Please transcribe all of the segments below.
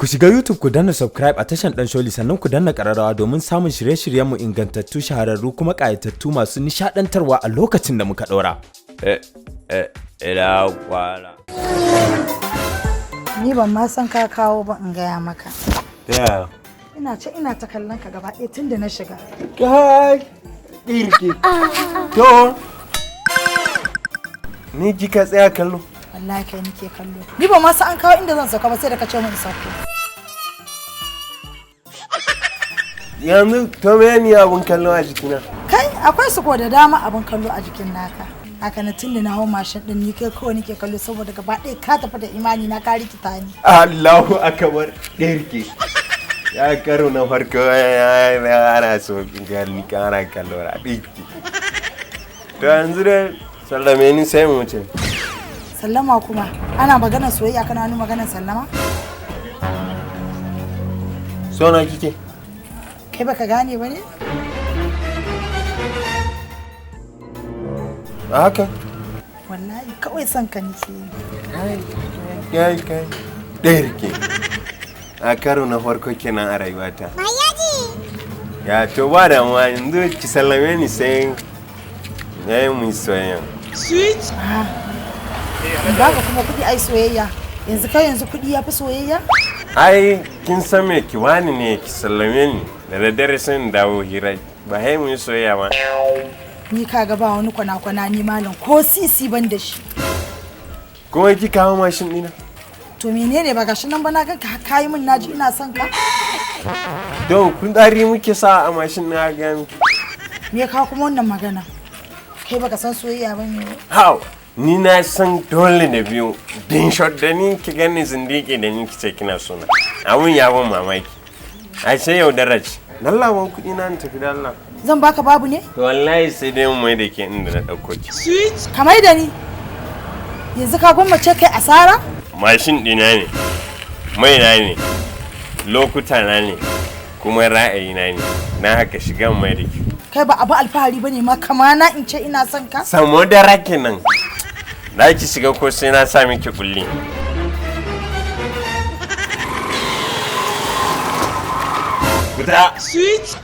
Ku shiga YouTube ku danna subscribe a tashan Dan Sholi sannan ku danna ƙararrawa domin samun shirye-shiryenmu ingantattu shahararru kuma ƙayatattu masu nishaɗantarwa a lokacin da muka ɗora. Ina kwana. Ni ban ma san ka kawo ba in gaya maka. Ya. Ina ta kallon ka gaba ɗaya tun da na shiga. Kai. Irki. To. Ni kika tsaya kallo. Wallahi kai nake kallo. Ni ba ma san an kawo inda zan sauka ba sai da ka ce min sauko. Yanzu to me ni abun kallo a jikina? Kai akwai su ko da dama abun kallo a jikin naka. Haka na tunda na hau mashin din ni kai kawai nake kallo saboda gaba ɗaya ka tafi da imani na ka rikita ni. Allahu akbar ɗirki. Ya karo na farko ya ana so gani kana kallo a ɗirki. To yanzu dai sallame ni sai mu wuce. Sallama kuma ana magana soyayya kana wani magana sallama? So na kike? Kai baka gane ba ne? Haka? Wallahi kawai son ka nake. Kai ɗirki. A karo na farko kenan a rayuwata. Ya to ba da mu yanzu ki sallame ni sai yayi mu soyayya. Sweet. Ba ka kuma kuɗi ai soyayya. Yanzu kuɗi ya fi soyayya? Ai kin san me ki wani ne ki sallame ni da daddare sai in dawo hira ba hai mu soyayya ba. Ni kaga ba wani kwana ni malam ko sisi ban da shi. Kuma ki kawo mashin ɗina? To menene ba gashi nan ba na ganka kayi min naji ina son ka? Don kun dari muke sa a mashin na ga miki. Me ka kuma wannan magana? Kai baka san soyayya ba ne? How? Ni na san dole da biyu. Din shot da ni ki gani zindiki da ni kice kina sona. Abun ya ban mamaki. Ai sai yau daraji. Lallawan kuɗi na tafi da Allah. Zan baka babu ne? Wallahi sai dai mu mai da ke inda na ɗauko ki. Sweet. Kamar da ni. Yanzu ka gwammace kai asara? Mashin ɗina ne. Mai na ne. Lokuta na ne. Kuma ra'ayi na ne. Na haka shiga mai da ke. Kai ba abu alfahari bane ma kama na in ce ina son ka? Samo da rake nan. Da ki shiga ko sai na sa miki kulli. Guda. Sweet.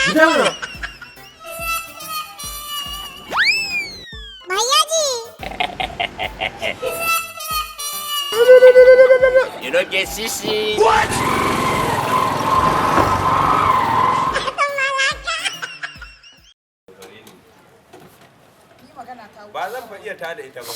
Guda mana. You don't get sissy. What? Ba zan fa iya tada ita ba.